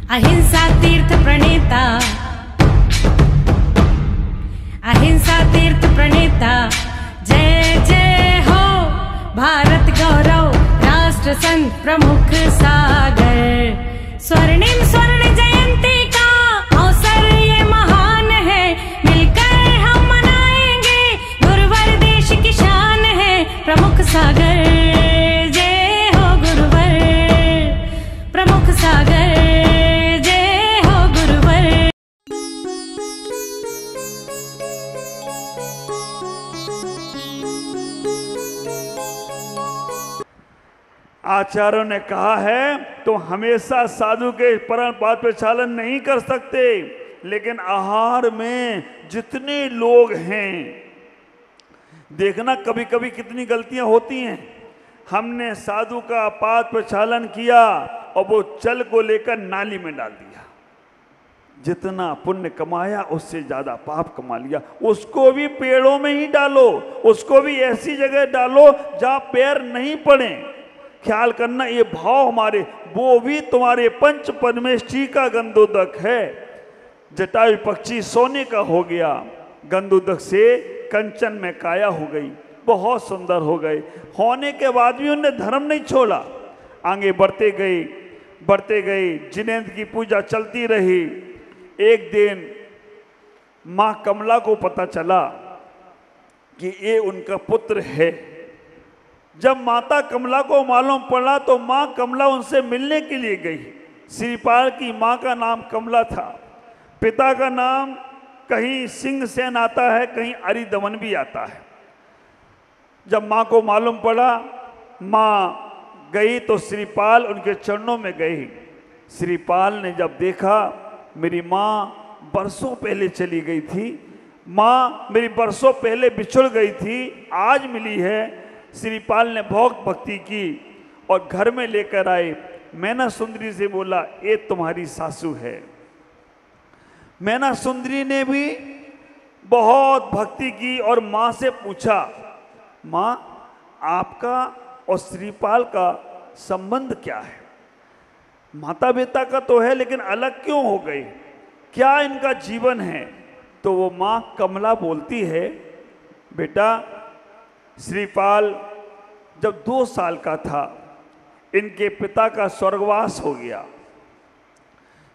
अहिंसा तीर्थ प्रणेता, अहिंसा तीर्थ प्रणेता, जय जय हो भारत गौरव राष्ट्र संत प्रमुख सागर। स्वर्णिम स्वर्ण जयंती का अवसर ये महान है, मिलकर हम मनाएंगे गुरुवर देश की शान है प्रमुख सागर। जय हो गुरुवर प्रमुख सागर, जय हो गुरुवर। आचार्यों ने कहा है तो हमेशा साधु के परम पाद पे चालन नहीं कर सकते, लेकिन आहार में जितने लोग हैं, देखना कभी कभी कितनी गलतियां होती हैं। हमने साधु का पाद प्रचालन किया और वो जल को लेकर नाली में डाल दिया, जितना पुण्य कमाया उससे ज्यादा पाप कमा लिया। उसको भी पेड़ों में ही डालो, उसको भी ऐसी जगह डालो जहां पैर नहीं पड़े। ख्याल करना, ये भाव हमारे, वो भी तुम्हारे पंच परमेष्ठी का गंधोदक है। जटायु पक्षी सोने का हो गया, गंधोदक से कंचन में काया हो गई, बहुत सुंदर हो गए। होने के बाद भी उन्होंने धर्म नहीं छोड़ा, आगे बढ़ते गए, जिनेंद्र की पूजा चलती रही। एक दिन माँ कमला को पता चला कि ये उनका पुत्र है। जब माता कमला को मालूम पड़ा तो माँ कमला उनसे मिलने के लिए गई। श्रीपाल की माँ का नाम कमला था, पिता का नाम कहीं सिंहसेन आता है, कहीं अरिदमन भी आता है। जब माँ को मालूम पड़ा, माँ गई तो श्रीपाल उनके चरणों में गई। श्रीपाल ने जब देखा मेरी माँ बरसों पहले चली गई थी, माँ मेरी बरसों पहले बिछुड़ गई थी, आज मिली है। श्रीपाल ने बहुत भक्ति की और घर में लेकर आए। मैना सुंदरी से बोला, ये तुम्हारी सासू है। मैना सुंदरी ने भी बहुत भक्ति की और माँ से पूछा, माँ आपका और श्रीपाल का संबंध क्या है? माता पिता का तो है, लेकिन अलग क्यों हो गए? क्या इनका जीवन है? तो वो माँ कमला बोलती है, बेटा श्रीपाल जब 2 साल का था, इनके पिता का स्वर्गवास हो गया।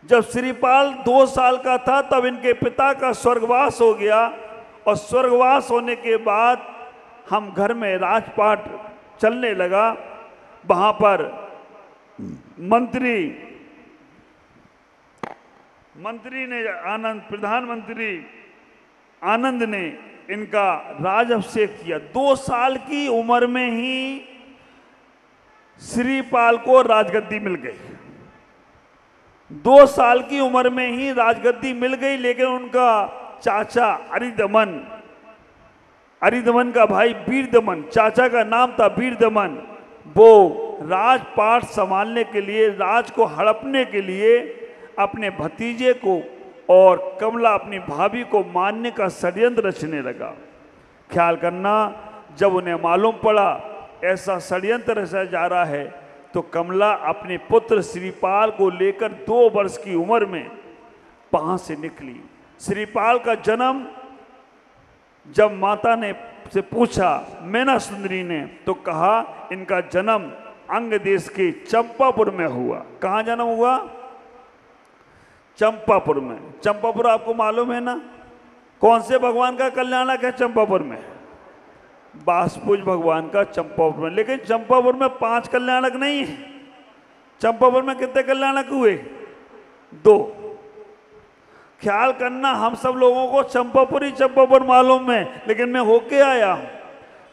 जब श्रीपाल 2 साल का था तब इनके पिता का स्वर्गवास हो गया, और स्वर्गवास होने के बाद हम घर में राजपाट चलने लगा। वहाँ पर मंत्री ने प्रधानमंत्री आनंद ने इनका राजाभिषेक किया। 2 साल की उम्र में ही श्रीपाल को राजगद्दी मिल गई। 2 साल की उम्र में ही राजगद्दी मिल गई, लेकिन उनका चाचा अरिदमन का भाई वीरदमन, चाचा का नाम था वीरदमन, वो राजपाट संभालने के लिए, राज को हड़पने के लिए अपने भतीजे को और कमला अपनी भाभी को मारने का षड्यंत्र रचने लगा। ख्याल करना, जब उन्हें मालूम पड़ा ऐसा षड्यंत्र रचा जा रहा है, तो कमला अपने पुत्र श्रीपाल को लेकर 2 वर्ष की उम्र में वहाँ से निकली। श्रीपाल का जन्म जब माता ने से पूछा मैना सुंदरी ने, तो कहा इनका जन्म अंग देश के चंपापुर में हुआ। कहाँ जन्म हुआ? चंपापुर में। चंपापुर आपको मालूम है ना, कौन से भगवान का कल्याणक है चंपापुर में? बासपुज भगवान का चंपापुर में। लेकिन चंपापुर में 5 कल्याणक नहीं है। चंपापुर में कितने कल्याणक हुए? 2। ख्याल करना, हम सब लोगों को चंपापुर मालूम है, लेकिन मैं होके आया हूं।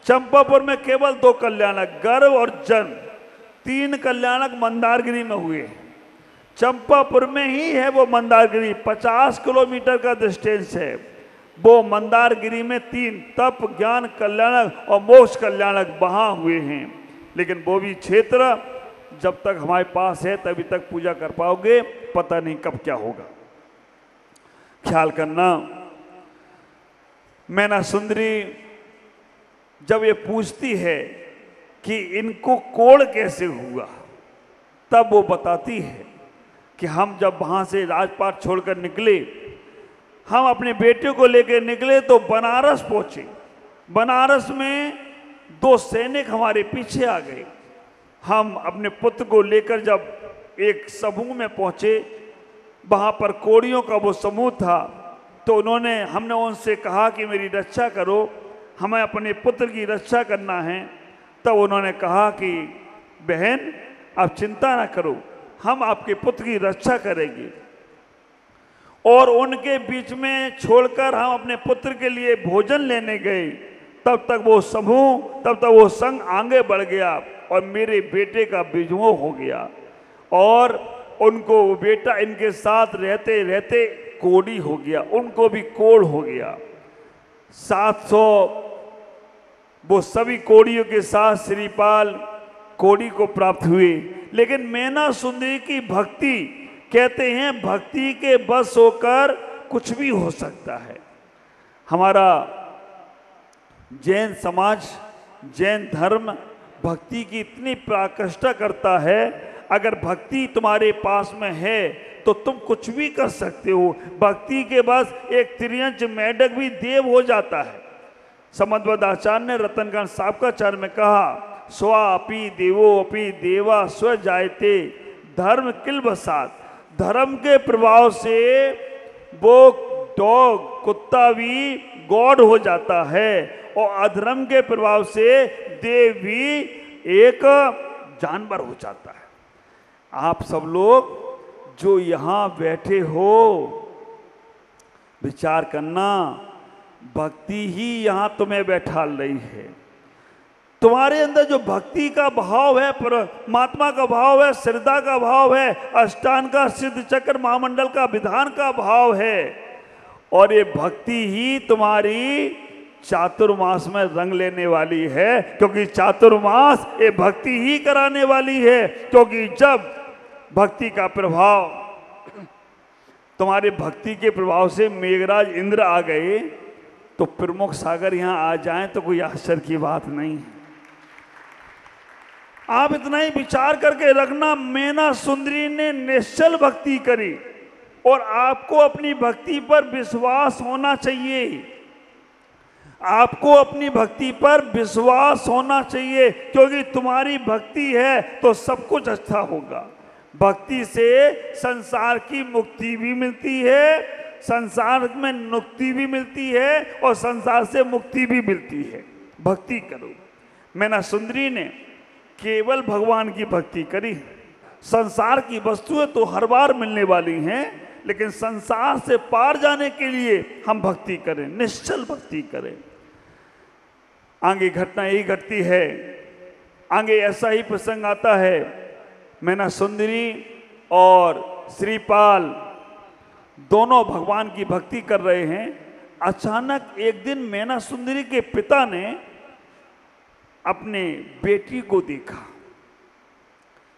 चंपापुर में केवल 2 कल्याणक, गर्भ और जन्म। 3 कल्याणक मंदारगिरी में हुए। चंपापुर में ही है वो मंदारगिरी, 50 किलोमीटर का डिस्टेंस है। वो मंदारगिरी में 3 तप, ज्ञान कल्याणक और मोक्ष कल्याणक वहाँ हुए हैं। लेकिन वो भी क्षेत्र जब तक हमारे पास है तभी तक पूजा कर पाओगे, पता नहीं कब क्या होगा। ख्याल करना, मैना सुंदरी जब ये पूछती है कि इनको कोढ़ कैसे हुआ, तब वो बताती है कि हम जब वहाँ से राजपाट छोड़कर निकले, हम अपने बेटे को लेकर निकले तो बनारस पहुँचे। बनारस में 2 सैनिक हमारे पीछे आ गए। हम अपने पुत्र को लेकर जब एक समूह में पहुँचे, वहाँ पर कोड़ियों का वो समूह था, तो हमने उनसे कहा कि मेरी रक्षा करो, हमें अपने पुत्र की रक्षा करना है। तब उन्होंने कहा कि बहन आप चिंता ना करो, हम आपके पुत्र की रक्षा करेंगे। और उनके बीच में छोड़कर हम अपने पुत्र के लिए भोजन लेने गए। तब तक वो संघ आगे बढ़ गया और मेरे बेटे का विजोह हो गया, और उनको वो बेटा इनके साथ रहते रहते कोड़ी हो गया, उनको भी कोड़ हो गया। 700 वो सभी कोड़ियों के साथ श्रीपाल कोड़ी को प्राप्त हुए। लेकिन मैना सुंदरी की भक्ति, कहते हैं भक्ति के बस होकर कुछ भी हो सकता है। हमारा जैन समाज, जैन धर्म भक्ति की इतनी प्राकष्ठा करता है, अगर भक्ति तुम्हारे पास में है तो तुम कुछ भी कर सकते हो। भक्ति के बस एक त्रियंच मेढक भी देव हो जाता है। समद्वद आचार्य ने रतनकांत साबकाचार्य में कहा, स्वापि देवो अपि देवा स्व जायते धर्म किल बसात। धर्म के प्रभाव से वो डॉग, कुत्ता भी गॉड हो जाता है, और अधर्म के प्रभाव से देव भी एक जानवर हो जाता है। आप सब लोग जो यहाँ बैठे हो, विचार करना, भक्ति ही यहाँ तुम्हें बैठा रही है। तुम्हारे अंदर जो भक्ति का भाव है, परमात्मा का भाव है, श्रद्धा का भाव है, अष्टांग का सिद्ध चक्र महामंडल का विधान का भाव है, और ये भक्ति ही तुम्हारी चातुर्मास में रंग लेने वाली है। क्योंकि चातुर्मास ये भक्ति ही कराने वाली है। क्योंकि जब भक्ति का प्रभाव, तुम्हारे भक्ति के प्रभाव से मेघराज इंद्र आ गए, तो प्रमुख सागर यहाँ आ जाएं तो कोई आश्चर्य की बात नहीं है। आप इतना ही विचार करके रखना, मैना सुंदरी ने निश्चल भक्ति करी, और आपको अपनी भक्ति पर विश्वास होना चाहिए। आपको अपनी भक्ति पर विश्वास होना चाहिए, क्योंकि तुम्हारी भक्ति है तो सब कुछ अच्छा होगा। भक्ति से संसार की मुक्ति भी मिलती है, संसार में मुक्ति भी मिलती है, और संसार से मुक्ति भी मिलती है। भक्ति करो। मैना सुंदरी ने केवल भगवान की भक्ति करी। संसार की वस्तुएं तो हर बार मिलने वाली हैं, लेकिन संसार से पार जाने के लिए हम भक्ति करें, निश्चल भक्ति करें। आगे घटना यही घटती है। आगे ऐसा ही प्रसंग आता है, मैना सुंदरी और श्रीपाल दोनों भगवान की भक्ति कर रहे हैं। अचानक एक दिन मैना सुंदरी के पिता ने अपने बेटी को देखा,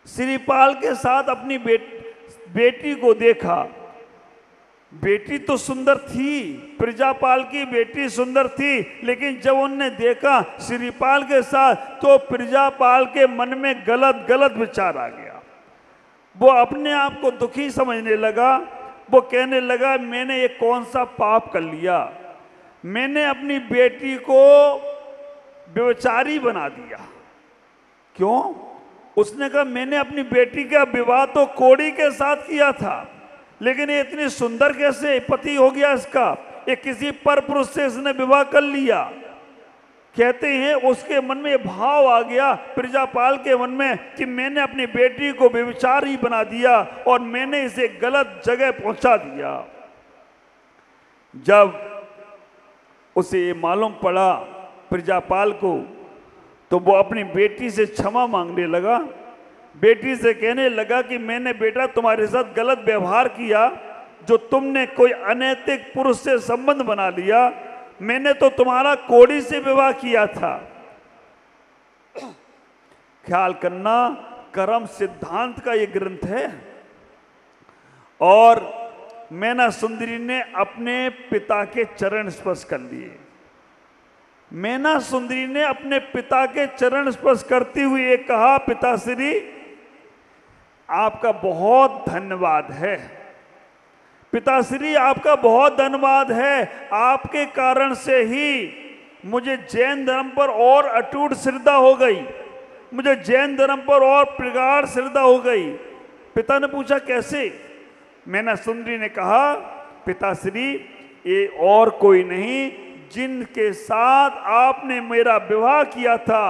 श्रीपाल के साथ अपनी बेटी को देखा। बेटी तो सुंदर थी, प्रजापाल की बेटी सुंदर थी, लेकिन जब उनने देखा श्रीपाल के साथ, तो प्रजापाल के मन में गलत गलत विचार आ गया। वो अपने आप को दुखी समझने लगा। वो कहने लगा, मैंने ये कौन सा पाप कर लिया, मैंने अपनी बेटी को व्यभिचारी बना दिया। क्यों? उसने कहा, मैंने अपनी बेटी का विवाह तो कोड़ी के साथ किया था, लेकिन ये इतनी सुंदर कैसे पति हो गया इसका? ये किसी पर पुरुष से इसने विवाह कर लिया। कहते हैं उसके मन में भाव आ गया, प्रजापाल के मन में, कि मैंने अपनी बेटी को व्यभिचारी बना दिया और मैंने इसे गलत जगह पहुंचा दिया। जब उसे मालूम पड़ा प्रजापाल को, तो वो अपनी बेटी से क्षमा मांगने लगा। बेटी से कहने लगा कि मैंने बेटा तुम्हारे साथ गलत व्यवहार किया, जो तुमने कोई अनैतिक पुरुष से संबंध बना लिया। मैंने तो तुम्हारा कोड़ी से विवाह किया था। ख्याल करना, कर्म सिद्धांत का ये ग्रंथ है। और मैना सुंदरी ने अपने पिता के चरण स्पर्श कर लिए। मैना सुंदरी ने अपने पिता के चरण स्पर्श करती हुई कहा, पिताश्री, आपका बहुत धन्यवाद है पिताश्री, आपका बहुत धन्यवाद है। आपके कारण से ही मुझे जैन धर्म पर और अटूट श्रद्धा हो गई, मुझे जैन धर्म पर और प्रगाढ़ श्रद्धा हो गई। पिता ने पूछा कैसे? मैना सुंदरी ने कहा पिताश्री, ये और कोई नहीं, जिनके साथ आपने मेरा विवाह किया था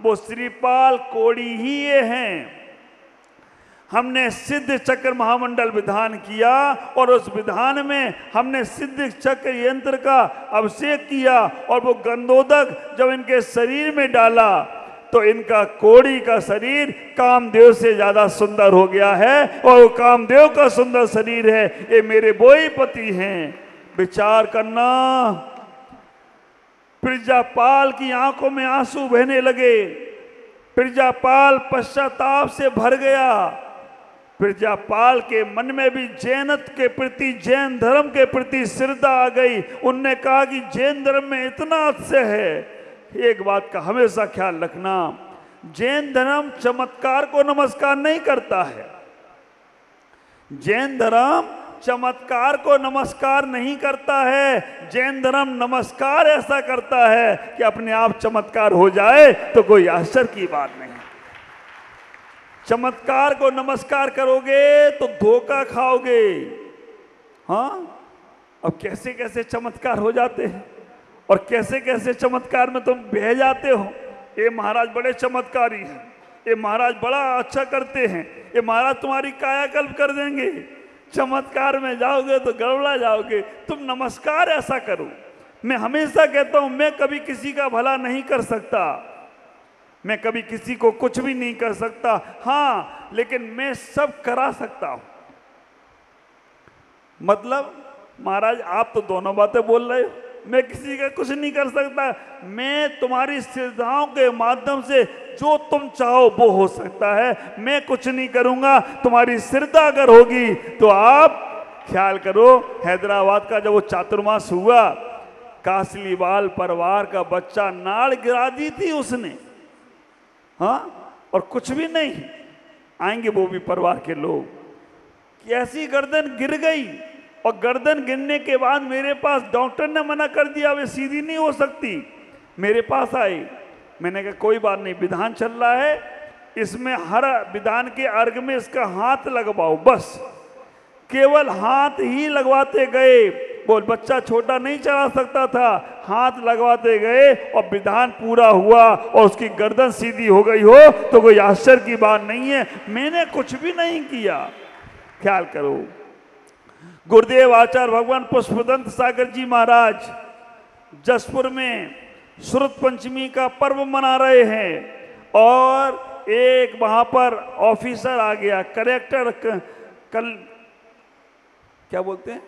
वो श्रीपाल कोड़ी ही ये हैं। हमने सिद्ध चक्र महामंडल विधान किया और उस विधान में हमने सिद्ध चक्र यंत्र का अभिषेक किया और वो गंधोदक जब इनके शरीर में डाला तो इनका कोड़ी का शरीर कामदेव से ज्यादा सुंदर हो गया है और वो कामदेव का सुंदर शरीर है। ये मेरे बोई पति हैं। विचार करना। प्रजापाल की आंखों में आंसू बहने लगे। प्रजापाल पश्चाताप से भर गया। प्रजापाल के मन में भी जैनत के प्रति, जैन धर्म के प्रति श्रद्धा आ गई। उनने कहा कि जैन धर्म में इतना अतिशय है। एक बात का हमेशा ख्याल रखना, जैन धर्म चमत्कार को नमस्कार नहीं करता है। जैन धर्म चमत्कार को नमस्कार नहीं करता है। जैन धर्म नमस्कार ऐसा करता है कि अपने आप चमत्कार हो जाए तो कोई आश्चर्य की बात नहीं। चमत्कार को नमस्कार करोगे तो धोखा खाओगे। हाँ, अब कैसे कैसे चमत्कार हो जाते हैं और कैसे कैसे चमत्कार में तुम बह जाते हो। ये महाराज बड़े चमत्कारी हैं, ये महाराज बड़ा अच्छा करते हैं, ये महाराज तुम्हारी कायाकल्प कर देंगे। चमत्कार में जाओगे तो गड़बड़ा जाओगे। तुम नमस्कार ऐसा करो। मैं हमेशा कहता हूं, मैं कभी किसी का भला नहीं कर सकता, मैं कभी किसी को कुछ भी नहीं कर सकता। हाँ, लेकिन मैं सब करा सकता हूं। मतलब महाराज आप तो दोनों बातें बोल रहे हो। मैं किसी का कुछ नहीं कर सकता, मैं तुम्हारी श्रद्धाओं के माध्यम से जो तुम चाहो वो हो सकता है। मैं कुछ नहीं करूंगा, तुम्हारी श्रद्धा अगर होगी तो आप ख्याल करो। हैदराबाद का जब वो चातुर्मास हुआ, कासलीवाल परिवार का बच्चा नाड़ गिरा दी थी उसने। हाँ, और कुछ भी नहीं, आएंगे वो भी परिवार के लोग। कैसी गर्दन गिर गई, और गर्दन गिरने के बाद मेरे पास डॉक्टर ने मना कर दिया, वे सीधी नहीं हो सकती। मेरे पास आए, मैंने कहा कोई बात नहीं, विधान चल रहा है, इसमें हर विधान के अर्घ में इसका हाथ लगवाओ। बस केवल हाथ ही लगवाते गए। वो बच्चा छोटा नहीं चला सकता था, हाथ लगवाते गए और विधान पूरा हुआ और उसकी गर्दन सीधी हो गई हो तो कोई आश्चर्य की बात नहीं है। मैंने कुछ भी नहीं किया। ख्याल करो, गुरुदेव आचार्य भगवान पुष्पदंत सागर जी महाराज जसपुर में श्रुत पंचमी का पर्व मना रहे हैं और एक वहां पर ऑफिसर आ गया, कलेक्टर, क्या बोलते हैं,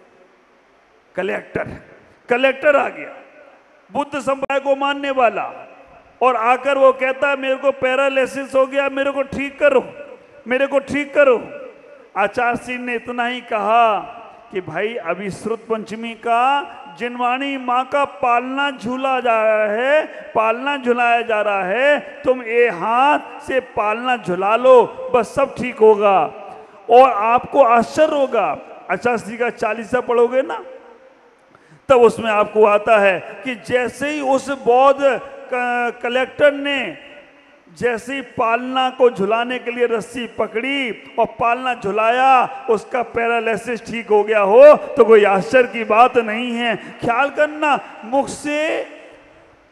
कलेक्टर आ गया, बुद्ध संप्रदाय को मानने वाला, और आकर वो कहता है मेरे को पैरालिसिस हो गया, मेरे को ठीक करो, मेरे को ठीक करो। आचार्य सिंह ने इतना ही कहा कि भाई अभी श्रुत पंचमी का जिनवाणी माँ का पालना झूला जा रहा है, पालना झुलाया जा रहा है, तुम ये हाथ से पालना झुला लो, बस सब ठीक होगा। और आपको आश्चर्य होगा, आचार्य जी का 40 पढ़ोगे ना तब उसमें आपको आता है कि जैसे ही उस बौद्ध कलेक्टर ने जैसे ही पालना को झुलाने के लिए रस्सी पकड़ी और पालना झुलाया, उसका पैरालिसिस ठीक हो गया हो तो कोई आश्चर्य की बात नहीं है। ख्याल करना, मुख से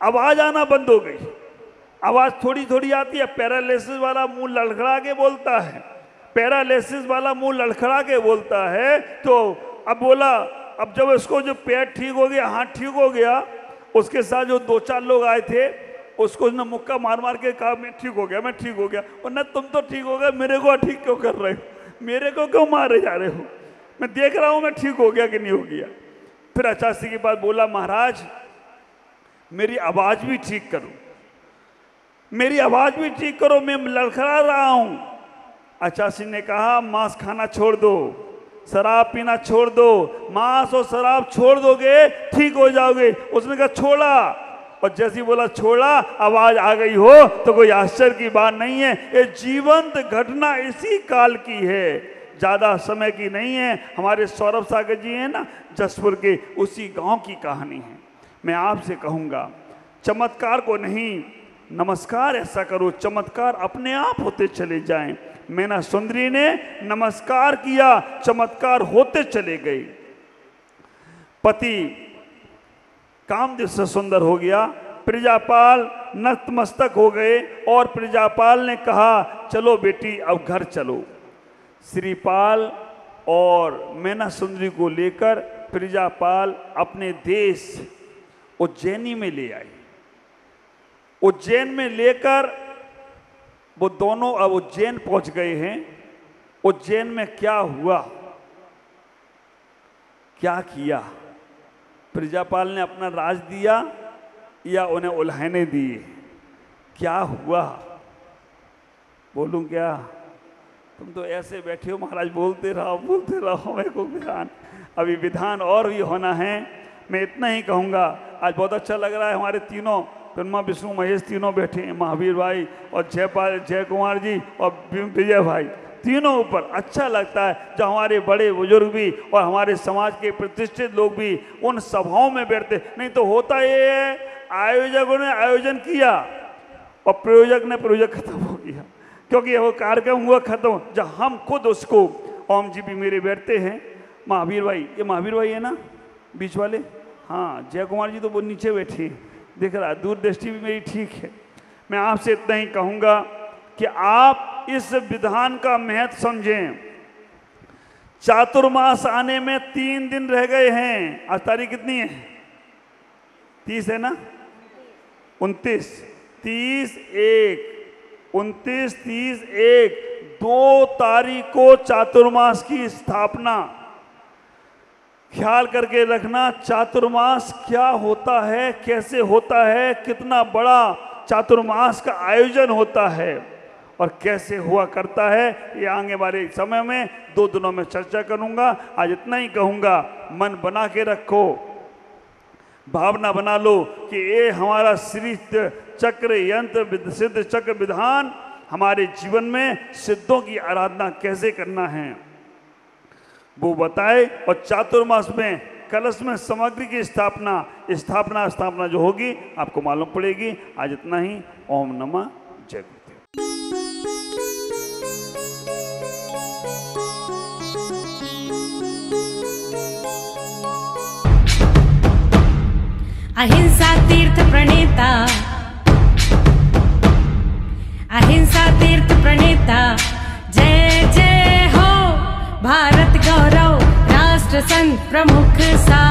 आवाज आना बंद हो गई, आवाज थोड़ी थोड़ी आती है। पैरालिसिस वाला मुंह लड़खड़ा के बोलता है, पैरालिसिस वाला मुंह लड़खड़ा के बोलता है। तो अब बोला, अब जब उसको जो पैर ठीक हो गया, हाथ ठीक हो गया, उसके साथ जो 2-4 लोग आए थे उसको उसने मुक्का मार मार के कहा मैं ठीक हो गया, मैं ठीक हो गया। और ना तुम तो ठीक हो गए, मेरे को ठीक क्यों कर रहे हो, मेरे को क्यों मारे जा रहे हो, मैं देख रहा हूं मैं ठीक हो गया कि नहीं हो गया। फिर आचार्य के पास बोला महाराज मेरी आवाज भी ठीक करो, मेरी आवाज भी ठीक करो, मैं लड़खड़ा रहा हूं। आचार्य ने कहा मांस खाना छोड़ दो, शराब पीना छोड़ दो, मांस और शराब छोड़ दोगे ठीक हो जाओगे। उसने कहा छोड़ा, और जैसी बोला छोड़ा आवाज आ गई हो तो कोई आश्चर्य की बात नहीं है। ये जीवंत घटना इसी काल की है, ज्यादा समय की नहीं है। हमारे सौरभ सागर जी हैं ना जसपुर के, उसी गांव की कहानी है। मैं आपसे कहूंगा चमत्कार को नहीं, नमस्कार ऐसा करो, चमत्कार अपने आप होते चले जाएं। मैना सुंदरी ने नमस्कार किया, चमत्कार होते चले गए। पति कामदेव से सुंदर हो गया, प्रजापाल नतमस्तक हो गए और प्रजापाल ने कहा चलो बेटी अब घर चलो। श्रीपाल और मैना सुंदरी को लेकर प्रजापाल अपने देश उज्जैनी में ले आए। उज्जैन में लेकर वो दोनों अब उज्जैन पहुंच गए हैं। उज्जैन में क्या हुआ, क्या किया? प्रजापाल ने अपना राज दिया या उन्हें उल्हाने दिए? क्या हुआ बोलूं क्या? तुम तो ऐसे बैठे हो महाराज, बोलते रहो मेरे को विधान, अभी विधान और भी होना है। मैं इतना ही कहूँगा, आज बहुत अच्छा लग रहा है। हमारे तीनों ब्रह्मा विष्णु महेश तीनों बैठे हैं, महावीर भाई और जय कुमार जी और विजय भाई, तीनों ऊपर अच्छा लगता है जब हमारे बड़े बुजुर्ग भी और हमारे समाज के प्रतिष्ठित लोग भी उन सभाओं में बैठते। नहीं तो होता ये है आयोजकों ने आयोजन किया और प्रयोजक ने प्रयोजक खत्म हो गया, क्योंकि वो कार्यक्रम हुआ खत्म जब हम खुद उसको, ओम जी भी मेरे बैठते हैं, महावीर भाई, ये महावीर भाई है ना बीच वाले, हाँ जय कुमार जी तो वो नीचे बैठे दिख रहा, दूरदृष्टि भी मेरी ठीक है। मैं आपसे इतना ही कहूँगा कि आप इस विधान का महत्व समझें। चातुर्मास आने में 3 दिन रह गए हैं। आज तारीख कितनी है? 30 है ना? 29, 30, 1, 29, 30, 1, 2 तारीख को चातुर्मास की स्थापना। ख्याल करके रखना चातुर्मास क्या होता है, कैसे होता है, कितना बड़ा चातुर्मास का आयोजन होता है और कैसे हुआ करता है, ये आगे वाले समय में 2 दिनों में चर्चा करूंगा। आज इतना ही कहूंगा, मन बना के रखो, भावना बना लो कि ये हमारा श्री चक्र यंत्र सिद्ध चक्र विधान हमारे जीवन में सिद्धों की आराधना कैसे करना है वो बताए, और चातुर्मास में कलश में सामग्री की स्थापना जो होगी आपको मालूम पड़ेगी। आज इतना ही। ओम नमः जय गुरुदेव। अहिंसा तीर्थ प्रणेता, अहिंसा तीर्थ प्रणेता, जय जय हो भारत गौरव राष्ट्र संत प्रमुख सा।